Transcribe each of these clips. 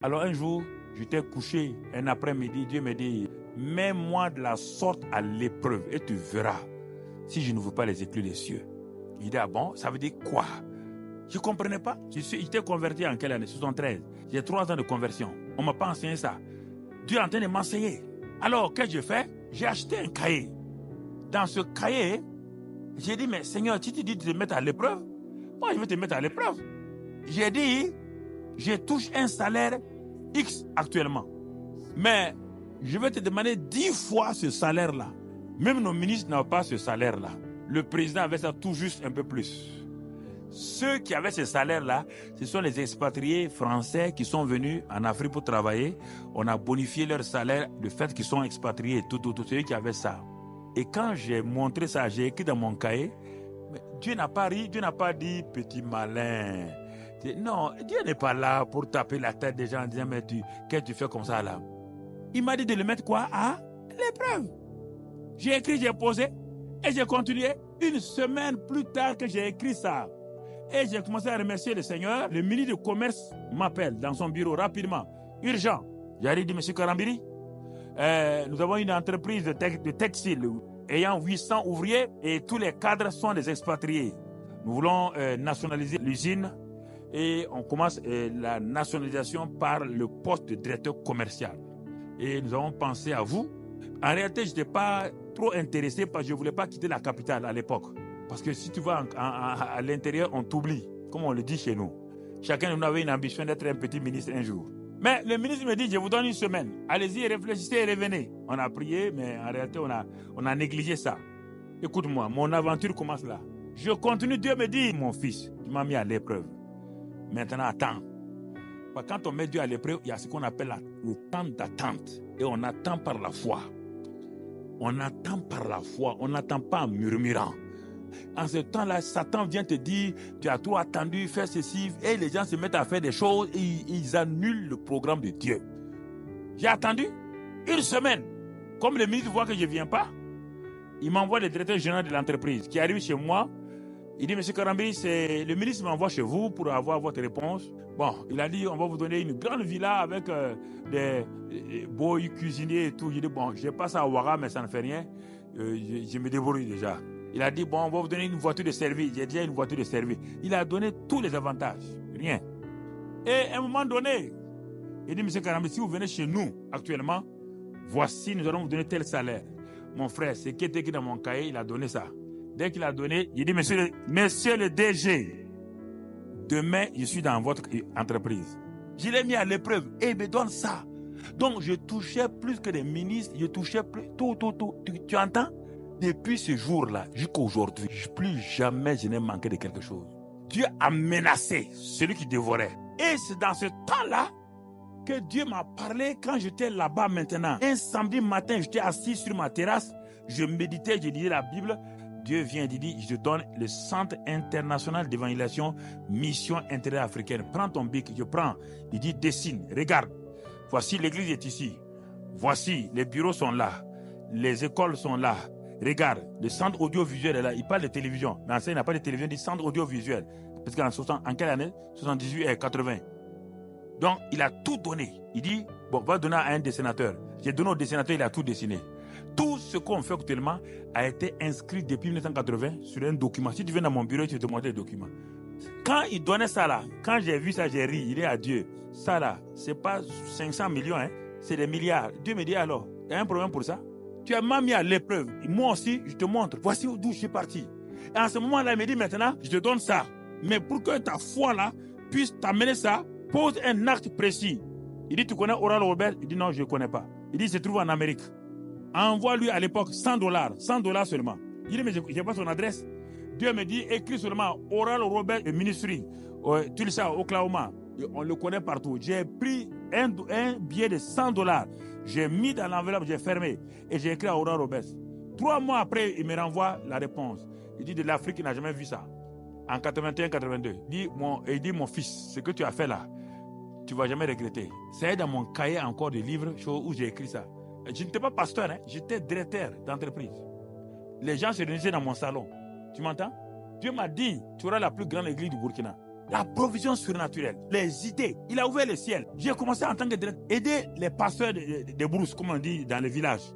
Alors un jour, j'étais couché, un après-midi, Dieu me dit, mets-moi de la sorte à l'épreuve et tu verras si je ne veux pas les éclus des cieux. Il dit, ah bon, ça veut dire quoi? Je ne comprenais pas. J'étais converti en quelle année? 73. J'ai 3 ans de conversion. On ne m'a pas enseigné ça. Dieu est en train de m'enseigner. Alors, qu'est-ce que je fais? J'ai acheté un cahier. Dans ce cahier, j'ai dit, mais Seigneur, tu te dis de te mettre à l'épreuve? Moi, je vais te mettre à l'épreuve. J'ai dit, je touche un salaire X actuellement. Mais je vais te demander 10 fois ce salaire-là. Même nos ministres n'ont pas ce salaire-là. Le président avait ça tout juste un peu plus. Ceux qui avaient ce salaire-là, ce sont les expatriés français qui sont venus en Afrique pour travailler. On a bonifié leur salaire du fait qu'ils sont expatriés, tout ceux qui avaient ça. Et quand j'ai montré ça, j'ai écrit dans mon cahier, mais Dieu n'a pas ri, Dieu n'a pas dit petit malin. Non, Dieu n'est pas là pour taper la tête des gens en disant, mais qu'est-ce que tu fais comme ça là? Il m'a dit de le mettre quoi? À l'épreuve. J'ai écrit, j'ai posé et j'ai continué. Une semaine plus tard que j'ai écrit ça, et j'ai commencé à remercier le Seigneur. Le ministre du Commerce m'appelle dans son bureau rapidement. Urgent. J'arrive, dit, Monsieur Karambiri, nous avons une entreprise de textile ayant 800 ouvriers et tous les cadres sont des expatriés. Nous voulons nationaliser l'usine et on commence la nationalisation par le poste de directeur commercial. Et nous avons pensé à vous. En réalité, je n'étais pas trop intéressé parce que je ne voulais pas quitter la capitale à l'époque. Parce que si tu vas à l'intérieur, on t'oublie, comme on le dit chez nous. Chacun de nous avait une ambition d'être un petit ministre un jour. Mais le ministre me dit, je vous donne une semaine. Allez-y, réfléchissez et revenez. On a prié, mais en réalité, on a négligé ça. Écoute-moi, mon aventure commence là. Je continue, Dieu me dit, mon fils, tu m'as mis à l'épreuve. Maintenant, attends. Quand on met Dieu à l'épreuve, il y a ce qu'on appelle le temps d'attente. Et on attend par la foi. On attend par la foi. On n'attend pas en murmurant. En ce temps-là, Satan vient te dire, tu as trop attendu, fais ceci, et les gens se mettent à faire des choses, et ils annulent le programme de Dieu. J'ai attendu une semaine. Comme le ministre voit que je ne viens pas, il m'envoie le directeur général de l'entreprise qui arrive chez moi. Il dit, Monsieur Karambiri, le ministre m'envoie chez vous pour avoir votre réponse. Bon, il a dit, on va vous donner une grande villa avec des boys cuisiniers et tout. J'ai dit, bon, je passe à Ouara, mais ça ne fait rien. Je me débrouille déjà. Il a dit, bon, on va vous donner une voiture de service. J'ai déjà une voiture de service. Il a donné tous les avantages. Rien. Et à un moment donné, il dit, Monsieur Karambiri, si vous venez chez nous actuellement, voici, nous allons vous donner tel salaire. Mon frère, ce qui était écrit dans mon cahier, il a donné ça. Dès qu'il a donné, il dit, monsieur le DG, demain, je suis dans votre entreprise. Je l'ai mis à l'épreuve et il me donne ça. Donc, je touchais plus que des ministres, je touchais plus, tout. Tu entends? Depuis ce jour-là, jusqu'à aujourd'hui, plus jamais je n'ai manqué de quelque chose. Dieu a menacé celui qui dévorait. Et c'est dans ce temps-là que Dieu m'a parlé quand j'étais là-bas maintenant. Un samedi matin, j'étais assis sur ma terrasse, je méditais, je lisais la Bible. Dieu vient et dit, je te donne le Centre international d'évangélisation, mission intérieure africaine. Prends ton bic, je prends. Il dit, dessine, regarde. Voici l'église est ici. Voici, les bureaux sont là. Les écoles sont là. Regarde, le centre audiovisuel est là. Il parle de télévision. Mais en fait, il n'a pas de télévision, il dit centre audiovisuel. Parce qu'en quelle année? 78 et 80. Donc, il a tout donné. Il dit, bon, va donner à un dessinateur. J'ai donné au dessinateur, il a tout dessiné. Tout ce qu'on fait actuellement a été inscrit depuis 1980 sur un document. Si tu viens dans mon bureau, je vais te montrer le document. Quand il donnait ça là, quand j'ai vu ça, j'ai ri. Il est à Dieu. Ça là, c'est pas 500 millions, hein, c'est des milliards. Dieu me dit alors, il y a un problème pour ça? Tu as mis à l'épreuve. Moi aussi, je te montre. Voici d'où je suis parti. Et en ce moment-là, il me dit maintenant, je te donne ça. Mais pour que ta foi là puisse t'amener ça, pose un acte précis. Il dit, tu connais Oral Roberts? Il dit, non, je ne connais pas. Il dit, il se trouve en Amérique. Envoie-lui à l'époque $100, $100 seulement. Il dit, mais je n'ai pas son adresse. Dieu me dit, écris seulement Oral Roberts Ministry, Tulsa, Oklahoma. On le connaît partout. J'ai pris un billet de $100. J'ai mis dans l'enveloppe, j'ai fermé. Et j'ai écrit à Oral Roberts. 3 mois après, il me renvoie la réponse. Il dit, de l'Afrique, il n'a jamais vu ça. En 81-82. Il dit, mon fils, ce que tu as fait là, tu ne vas jamais regretter. C'est dans mon cahier encore de livres où j'ai écrit ça. Je n'étais pas pasteur, hein, j'étais directeur d'entreprise. Les gens se réunissaient dans mon salon. Tu m'entends? Dieu m'a dit, tu auras la plus grande église du Burkina. La provision surnaturelle, les idées. Il a ouvert le ciel. J'ai commencé en tant que directeur, aider les pasteurs de brousses, comme on dit dans les villages.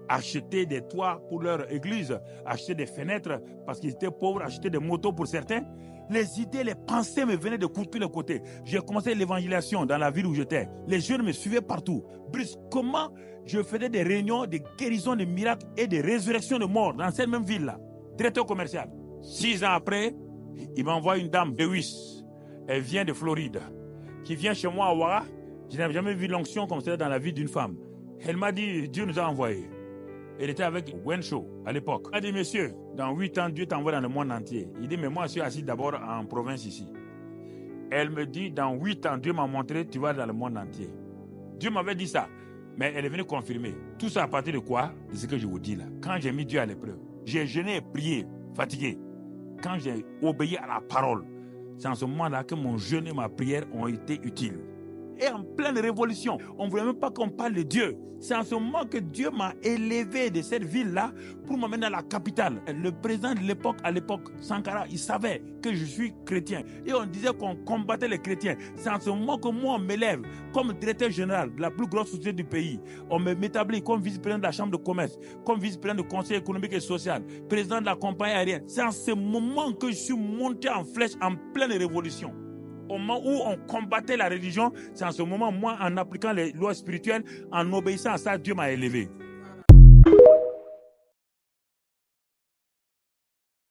Acheter des toits pour leur église, acheter des fenêtres parce qu'ils étaient pauvres, acheter des motos pour certains. Les idées, les pensées me venaient de tous les côtés. J'ai commencé l'évangélisation dans la ville où j'étais. Les jeunes me suivaient partout. Brice, comment je faisais des réunions de guérison, de miracles et de résurrection de morts dans cette même ville-là. Directeur commercial. 6 ans après, il m'envoie une dame de Wiss. Elle vient de Floride, qui vient chez moi à Ouara. Je n'avais jamais vu l'onction comme ça dans la vie d'une femme. Elle m'a dit, Dieu nous a envoyés. Elle était avec Wenshaw à l'époque. Elle a dit, monsieur, dans 8 ans, Dieu t'envoie dans le monde entier. Il dit, mais moi, je suis assis d'abord en province ici. Elle me dit, dans 8 ans, Dieu m'a montré, tu vas dans le monde entier. Dieu m'avait dit ça, mais elle est venue confirmer. Tout ça à partir de quoi? De ce que je vous dis là. Quand j'ai mis Dieu à l'épreuve, j'ai jeûné et prié, fatigué. Quand j'ai obéi à la parole, c'est en ce moment-là que mon jeûne et ma prière ont été utiles. Et en pleine révolution, on ne voulait même pas qu'on parle de Dieu. C'est en ce moment que Dieu m'a élevé de cette ville-là pour m'amener dans la capitale. Le président de l'époque, à l'époque, Sankara, il savait que je suis chrétien. Et on disait qu'on combattait les chrétiens. C'est en ce moment que moi, on m'élève comme directeur général de la plus grosse société du pays. On m'établit comme vice-président de la chambre de commerce, comme vice-président du conseil économique et social, président de la compagnie aérienne. C'est en ce moment que je suis monté en flèche en pleine révolution. Au moment où on combattait la religion, c'est en ce moment, moi, en appliquant les lois spirituelles, en obéissant à ça, Dieu m'a élevé.